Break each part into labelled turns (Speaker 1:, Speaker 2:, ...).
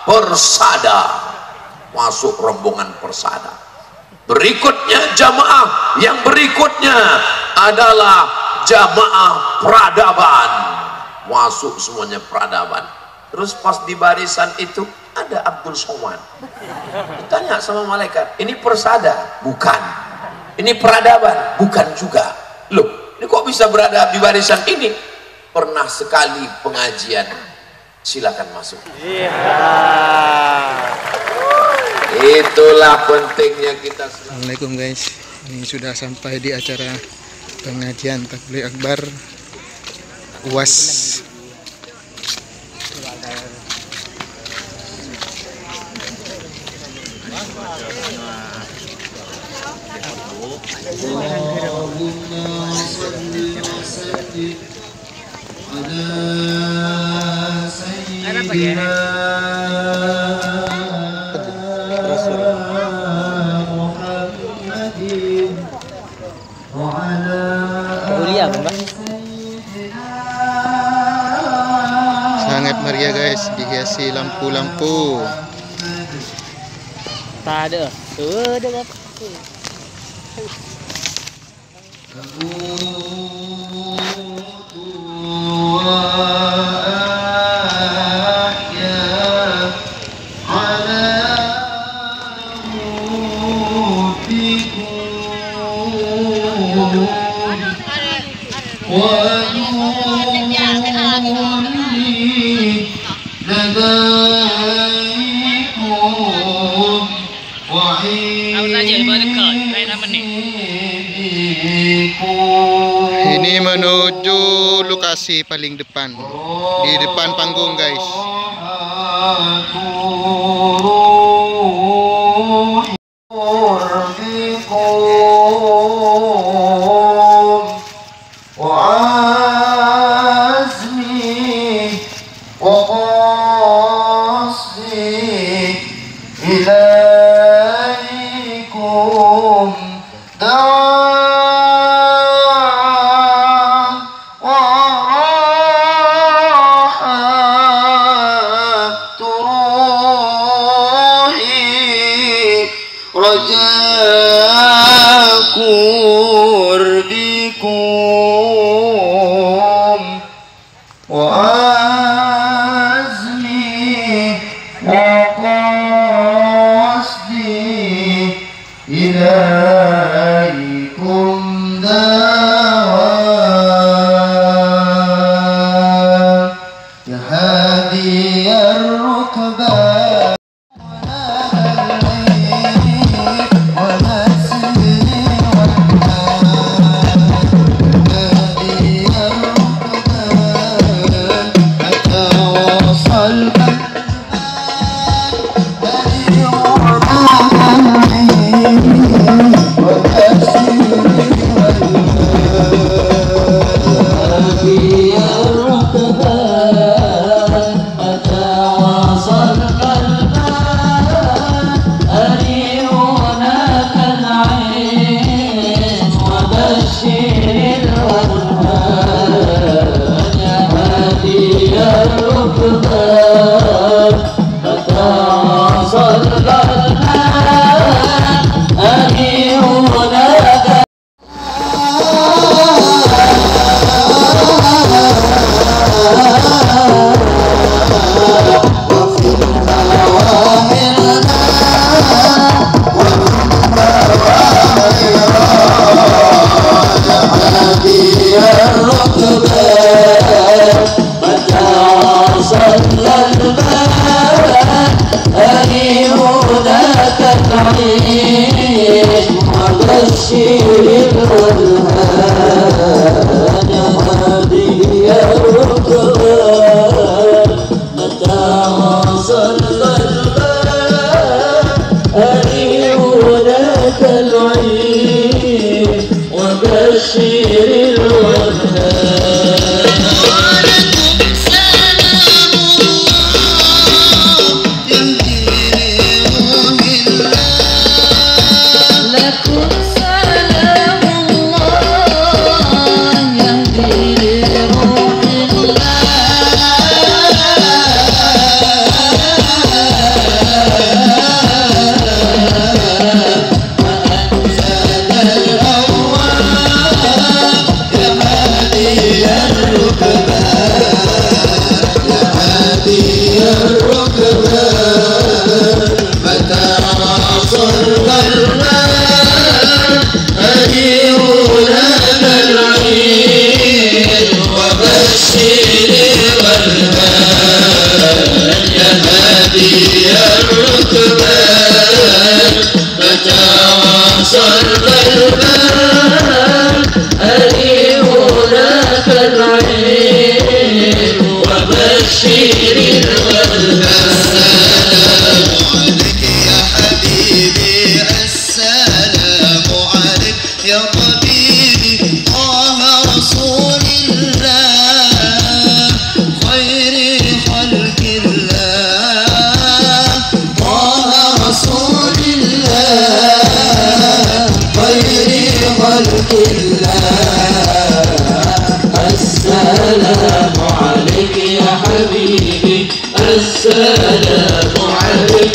Speaker 1: Persada, masuk rombongan Persada. Berikutnya jamaah yang berikutnya adalah jamaah peradaban, masuk semuanya peradaban. Terus pas di barisan itu ada Abdul Somad. Ditanya sama malaikat, ini Persada? Bukan. Ini peradaban? Bukan juga. Loh, ini kok bisa berada di barisan ini? Pernah sekali pengajian. Silakan masuk. Itulah pentingnya kita.
Speaker 2: Assalamualaikum guys, ini sudah sampai di acara pengajian Tabligh Akbar UAS. Sangat meriah guys, dihiasi lampu-lampu.
Speaker 3: Tak ada. Ada apa?
Speaker 2: Ini menuju lokasi paling depan, di depan panggung guys.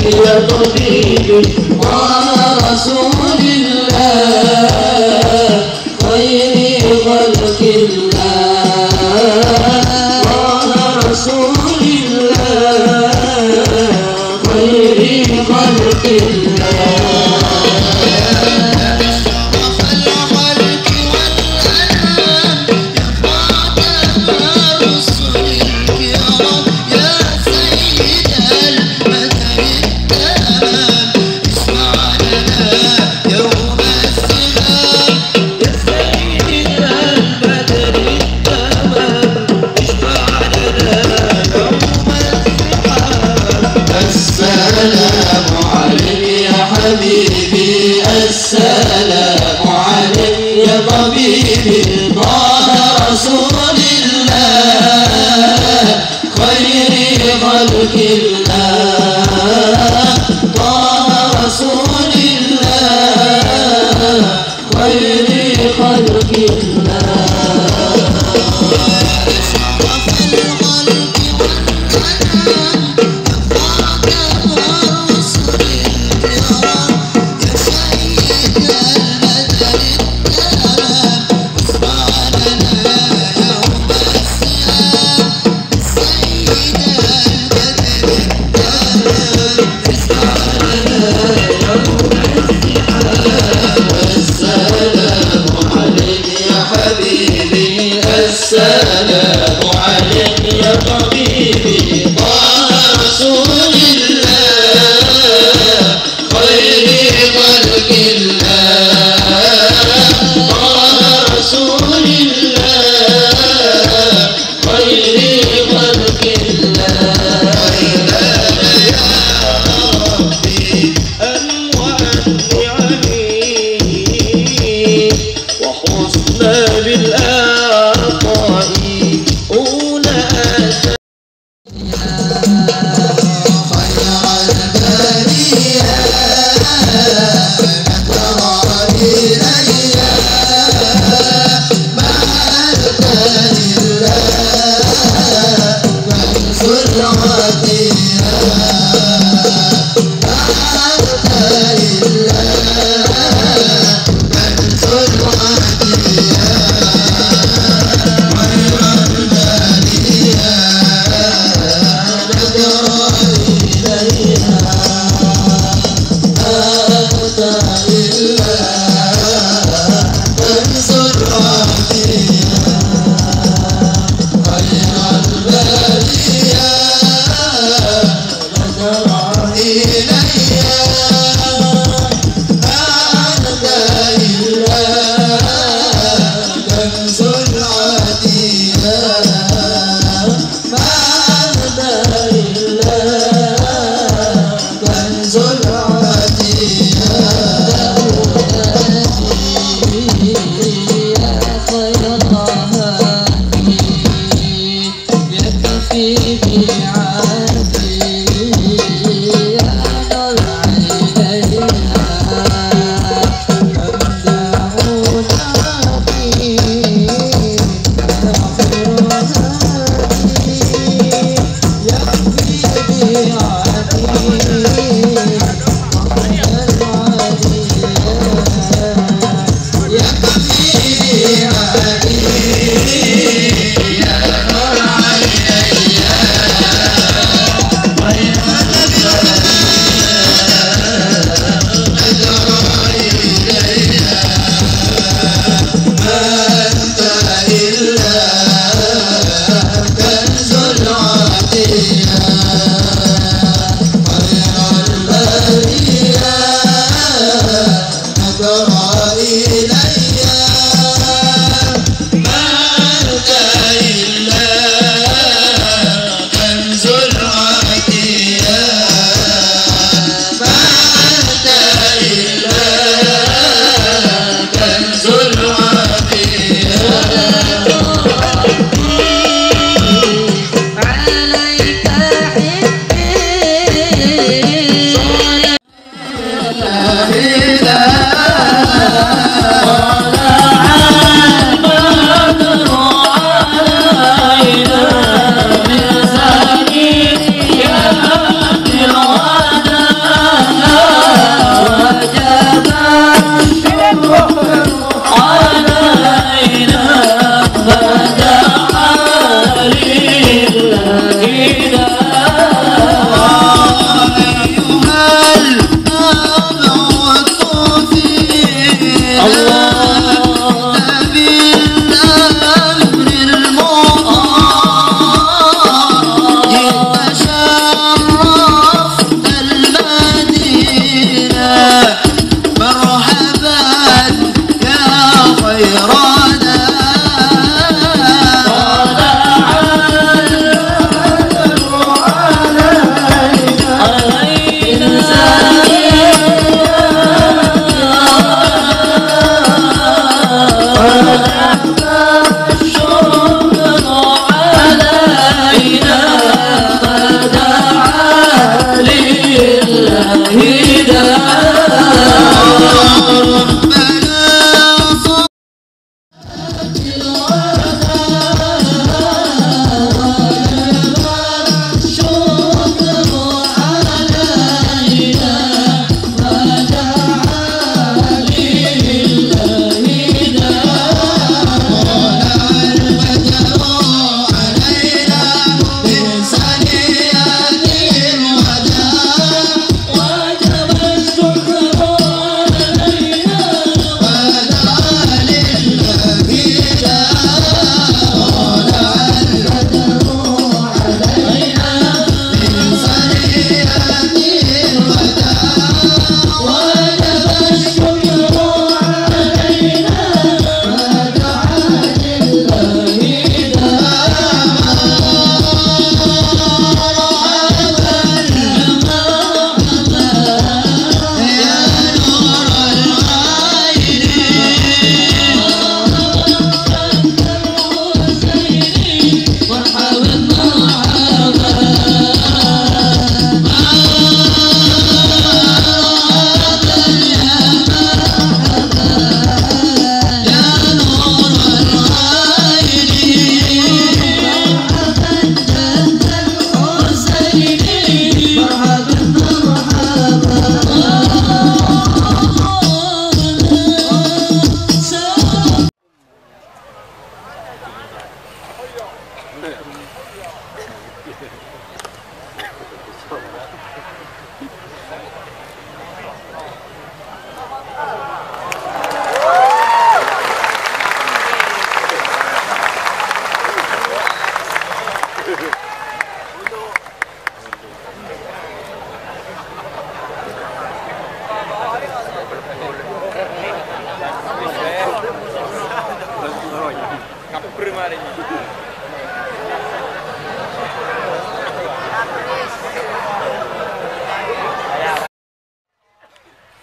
Speaker 4: يا طبيبي ورسول الله خير خلق الله ورسول الله خير خلق الله السلام عليك يا طبيبي طه رسول الله خير خلق الله طه رسول الله خير خلق السلام عليك يا طبيبي طه رسول الله خير خلق الله طه رسول الله خير خلق الله يا ربي أنواع النعم وحسن بالله
Speaker 5: يا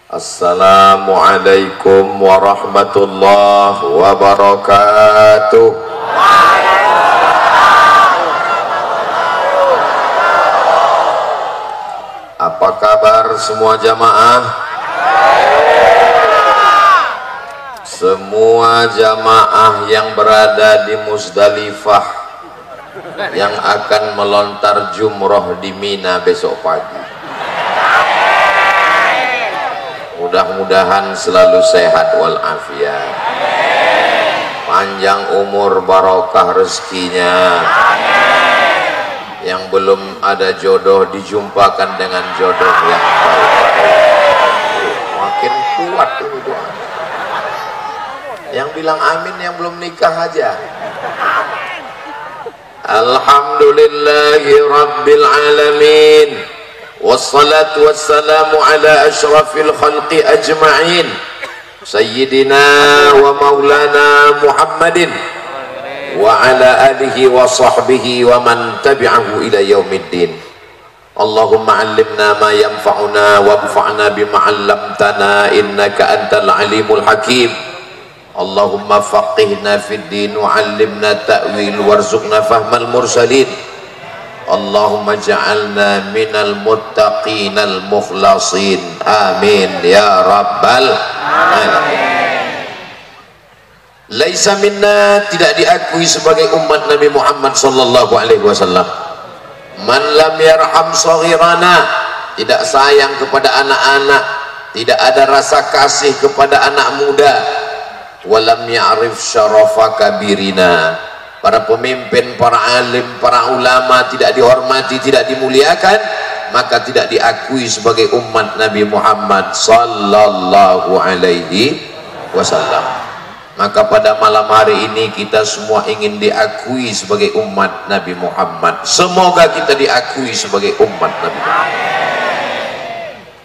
Speaker 1: Assalamualaikum warahmatullahi wabarakatuh. Apa kabar semua jamaah? Semua jamaah yang berada di Muzdalifah yang akan melontar jumroh di Mina besok pagi, mudah-mudahan selalu sehat walafiat, panjang umur, barokah rezekinya. Yang belum ada jodoh dijumpakan dengan jodoh yang baik. Makin kuat ini doa. Yang bilang amin yang belum nikah aja. Alhamdulillahi rabbil alamin. Wassalatu wassalamu ala ashrafil khalqi ajma'in Sayyidina wa maulana Muhammadin wa ala alihi wa sahbihi wa man tabi'ahu ila yaumiddin. Allahumma allimna ma yanfa'una wanfa'na bima 'allamtana innaka antal alimul hakim. Allahumma faqihna fid din wa 'allimna ta'wil warzuqna fahmal mursalin. Allahumma ja'alna minal muttaqinal mukhlasin. Amin ya rabbal alamin. Laisa minna, tidak diakui sebagai umat Nabi Muhammad sallallahu alaihi wasallam, man lam yarham saghirana, tidak sayang kepada anak-anak, tidak ada rasa kasih kepada anak muda, walam ya'rif syarafa kabirina, para pemimpin, para alim, para ulama tidak dihormati, tidak dimuliakan, maka tidak diakui sebagai umat Nabi Muhammad sallallahu alaihi wasallam. Maka pada malam hari ini kita semua ingin diakui sebagai umat Nabi Muhammad. Semoga kita diakui sebagai umat Nabi Muhammad.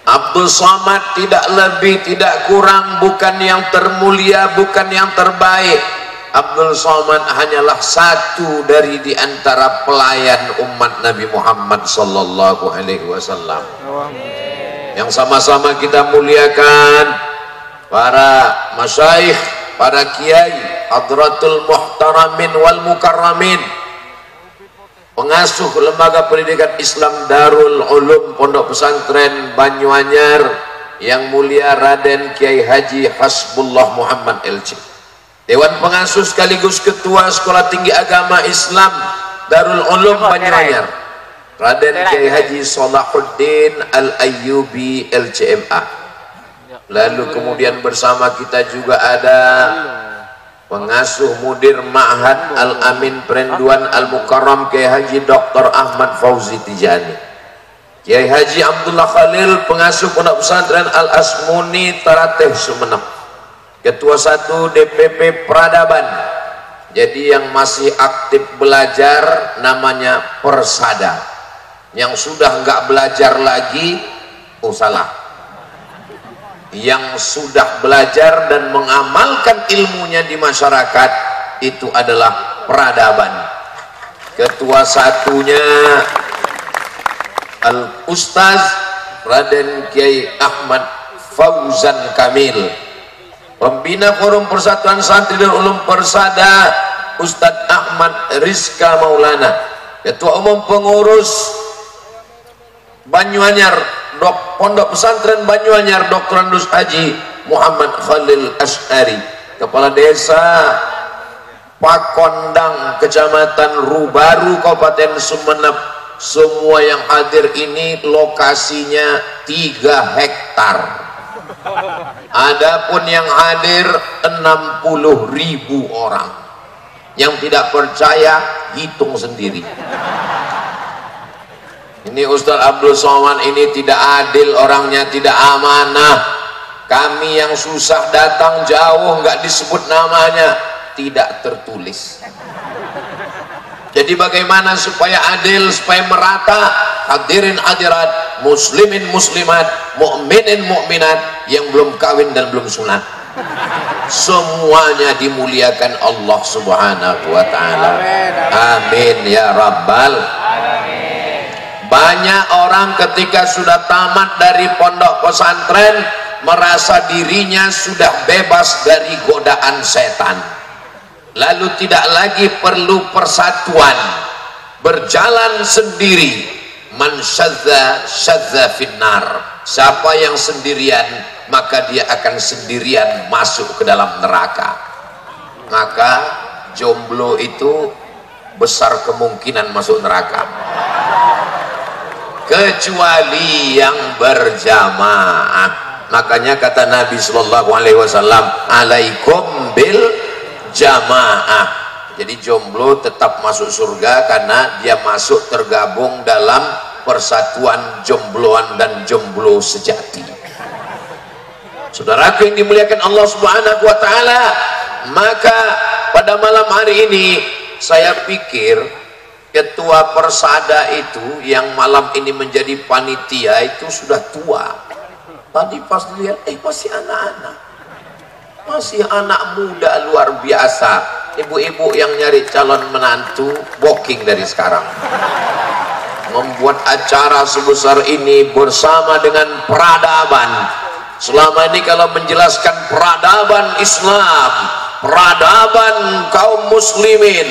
Speaker 1: Abdul Somad tidak lebih, tidak kurang, bukan yang termulia, bukan yang terbaik. Abdul Somad hanyalah satu dari di antara pelayan umat Nabi Muhammad sallallahu alaihi wasallam. Yang sama-sama kita muliakan para masyayikh, para kiai, hadratul muhtaramin wal mukarramin, pengasuh lembaga pendidikan Islam Darul Ulum Pondok Pesantren Banyuanyar yang mulia Raden Kiai Haji Hasbullah Muhammad LC, Dewan Pengasuh sekaligus Ketua Sekolah Tinggi Agama Islam Darul Ulum Banyuanyar Raden Kiai Haji Salahuddin Al-Ayyubi LCMA. Lalu kemudian bersama kita juga ada Pengasuh Mudir Ma'had Al-Amin Perenduan Al-Mukarram Kiai Haji Dr. Ahmad Fauzi Tijani, Kiai Haji Abdullah Khalil Pengasuh Pondok Pesantren Al-Asmuni Tarateh Sumeneb, Ketua 1 DPP Peradaban. Jadi yang masih aktif belajar namanya Persada, yang sudah nggak belajar lagi salah, yang sudah belajar dan mengamalkan ilmunya di masyarakat itu adalah peradaban. Ketua 1-nya Al-Ustaz Raden Kiai Ahmad Fauzan Kamil, Pembina Forum Persatuan Santri dan Ulum Persada Ustadz Ahmad Rizka Maulana, Ketua Umum Pengurus Banyuanyar Pondok Pesantren Banyuanyar Dr. Andus Haji Muhammad Khalil Ash'ari, Kepala Desa Pakondang Kecamatan Rubaru Kabupaten Sumeneb. Semua yang hadir ini lokasinya 3 hektar. Adapun yang hadir 60.000 orang. Yang tidak percaya hitung sendiri. Ini Ustaz Abdul Somad ini tidak adil, orangnya tidak amanah. Kami yang susah datang jauh nggak disebut namanya, tidak tertulis. Jadi bagaimana supaya adil, supaya merata? Hadirin hadirat, muslimin muslimat, mukminin mukminat yang belum kawin dan belum sunat, semuanya dimuliakan Allah Subhanahu wa taala. Amin ya rabbal. Banyak orang ketika sudah tamat dari pondok pesantren merasa dirinya sudah bebas dari godaan setan, lalu tidak lagi perlu persatuan, berjalan sendiri. Man syadza syadza finnar, siapa yang sendirian maka dia akan sendirian masuk ke dalam neraka. Maka jomblo itu besar kemungkinan masuk neraka, kecuali yang berjamaah. Makanya kata Nabi Shallallahu Alaihi Wasallam, alaikum bil jamaah. Jadi jomblo tetap masuk surga karena dia masuk tergabung dalam persatuan jombloan dan jomblo sejati. Saudaraku yang dimuliakan Allah Subhanahu wa taala, maka pada malam hari ini saya pikir Ketua Persada itu yang malam ini menjadi panitia itu sudah tua. Tadi pas dilihat, masih anak-anak, masih anak muda luar biasa. Ibu-ibu yang nyari calon menantu booking dari sekarang, membuat acara sebesar ini bersama dengan peradaban. Selama ini kalau menjelaskan peradaban Islam, peradaban kaum muslimin,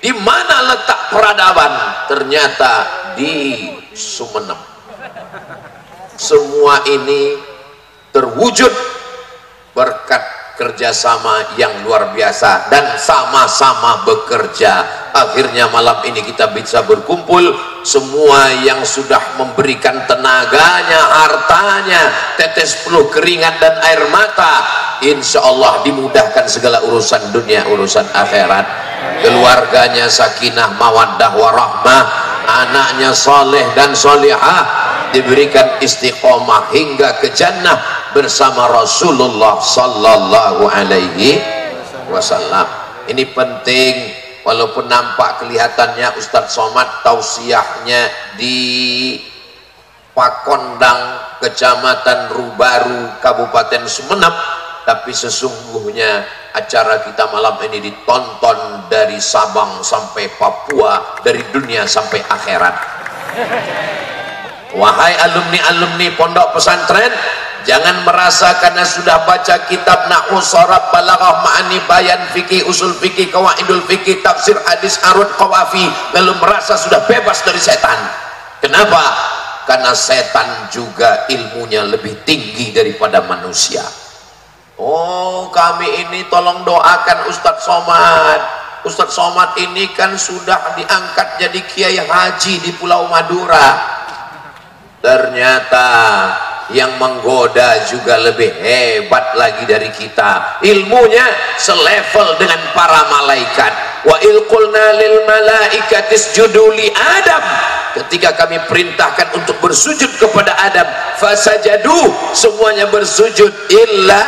Speaker 1: di mana letak peradaban? Ternyata di Sumeneb. Semua ini terwujud berkat kerjasama yang luar biasa dan sama-sama bekerja. Akhirnya malam ini kita bisa berkumpul, semua yang sudah memberikan tenaganya, hartanya, tetes peluh keringat dan air mata, insya Allah dimudahkan segala urusan dunia, urusan akhirat. Keluarganya sakinah mawaddah warahmah, anaknya soleh dan solihah, diberikan istiqomah hingga ke jannah bersama Rasulullah Sallallahu Alaihi Wasallam. Ini penting, walaupun nampak kelihatannya Ustadz Somad tausiahnya di Pakondang, Kecamatan Rubaru, Kabupaten Sumeneb, tapi sesungguhnya acara kita malam ini ditonton dari Sabang sampai Papua, dari dunia sampai akhirat. Wahai alumni-alumni pondok pesantren, Jangan merasa karena sudah baca kitab nahwu, sharaf, balaghah, ma'ani, bayan, fikih, usul fikih, qawaidul fikih, tafsir, hadis, arud, qawafi, lalu merasa sudah bebas dari setan. Kenapa? Karena setan juga ilmunya lebih tinggi daripada manusia. Oh, kami ini tolong doakan Ustadz Somad. Ustadz Somad ini kan sudah diangkat jadi kiai haji di Pulau Madura. Ternyata yang menggoda juga lebih hebat lagi dari kita, ilmunya selevel dengan para malaikat. Wa il qulna lil malaikati isjudu li Adam, ketika kami perintahkan untuk bersujud kepada Adam, fasajadu, semuanya bersujud illa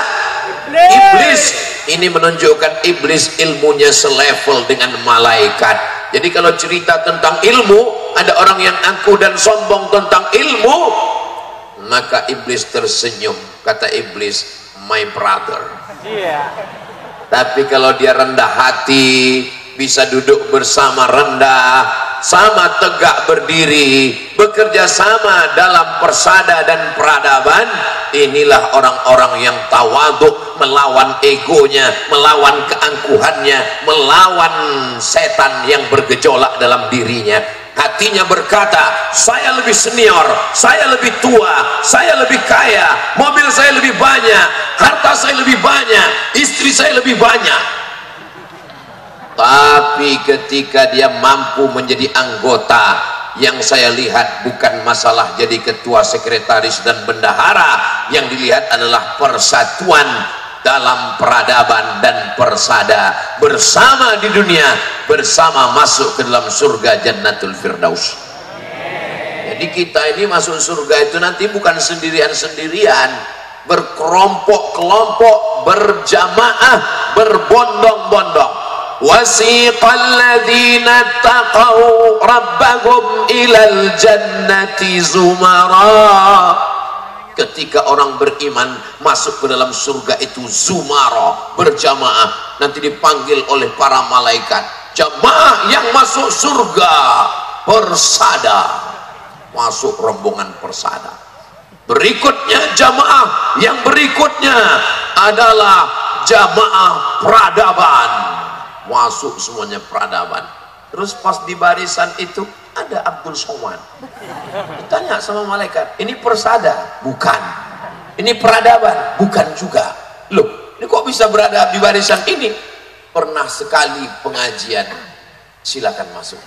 Speaker 1: iblis. Ini menunjukkan iblis ilmunya selevel dengan malaikat. Jadi kalau cerita tentang ilmu, ada orang yang angkuh dan sombong tentang ilmu, maka iblis tersenyum. Kata iblis, my brother. Tapi kalau dia rendah hati, bisa duduk bersama rendah, sama tegak berdiri, bekerja sama dalam persada dan peradaban, inilah orang-orang yang tawaduk, melawan egonya, melawan keangkuhannya, melawan setan yang bergejolak dalam dirinya. Hatinya berkata, saya lebih senior, saya lebih tua, saya lebih kaya, mobil saya lebih banyak, harta saya lebih banyak, istri saya lebih banyak. Tapi ketika dia mampu menjadi anggota, yang saya lihat bukan masalah jadi ketua, sekretaris dan bendahara, yang dilihat adalah persatuan dalam peradaban dan persada, bersama di dunia, bersama masuk ke dalam surga Jannatul Firdaus. Jadi kita ini masuk surga itu nanti bukan sendirian-sendirian, berkelompok-kelompok, berjamaah, berbondong-bondong. Wasiqal ladzina taqaw rabbahum ilal jannati zumara. Ketika orang beriman masuk ke dalam surga itu zumara, berjamaah, nanti dipanggil oleh para malaikat, jamaah yang masuk surga persada, masuk rombongan persada. Berikutnya jamaah yang berikutnya adalah jamaah peradaban, masuk semuanya peradaban. Terus pas di barisan itu ada Abdul Somad. Ditanya sama malaikat, ini persada? Bukan. Ini peradaban? Bukan juga. Loh, ini kok bisa berada di barisan ini? Pernah sekali pengajian. Silakan masuk.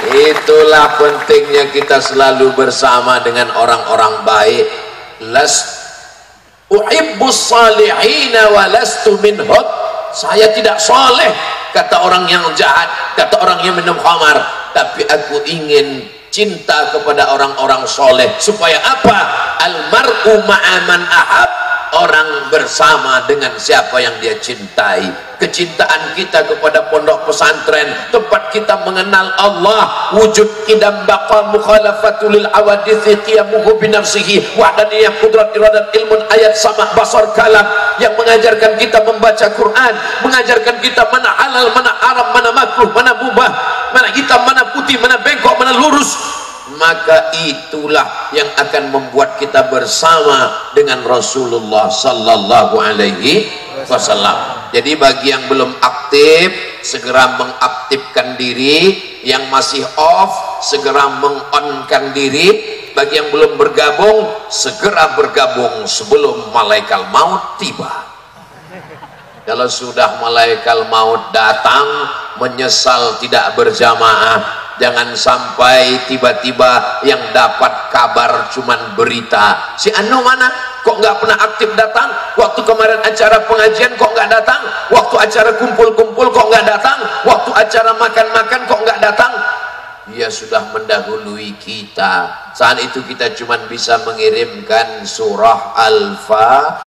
Speaker 1: Itulah pentingnya kita selalu bersama dengan orang-orang baik. Uhibbus salihina wa lastu minhum. Saya tidak soleh, kata orang yang jahat, kata orang yang minum khamar, tapi aku ingin cinta kepada orang-orang soleh. Supaya apa? Almar'u ma'aman ahab, orang bersama dengan siapa yang dia cintai. Kecintaan kita kepada pondok pesantren, tempat kita mengenal Allah, wujud qidam baqa mukhalafatul awadithi qiyamuhu binafsihi wahdaniyah qudrat iradat ilmun ayat sama basar kalam, yang mengajarkan kita membaca Quran, mengajarkan kita mana halal, mana haram, mana makruh, mana mubah, mana hitam, mana putih, mana bengkok, mana lurus. Maka itulah yang akan membuat kita bersama dengan Rasulullah sallallahu alaihi wasallam. Jadi bagi yang belum aktif, segera mengaktifkan diri. Yang masih off, segera meng-on-kan diri. Bagi yang belum bergabung, segera bergabung sebelum malaikat maut tiba. Kalau sudah malaikat maut datang, menyesal tidak berjamaah. Jangan sampai tiba-tiba yang dapat kabar cuman berita, si Anu mana? Kok nggak pernah aktif datang? Waktu kemarin acara pengajian kok nggak datang? Waktu acara kumpul-kumpul kok nggak datang? Waktu acara makan-makan kok nggak datang? Dia sudah mendahului kita. Saat itu kita cuma bisa mengirimkan surah Al-Fatihah.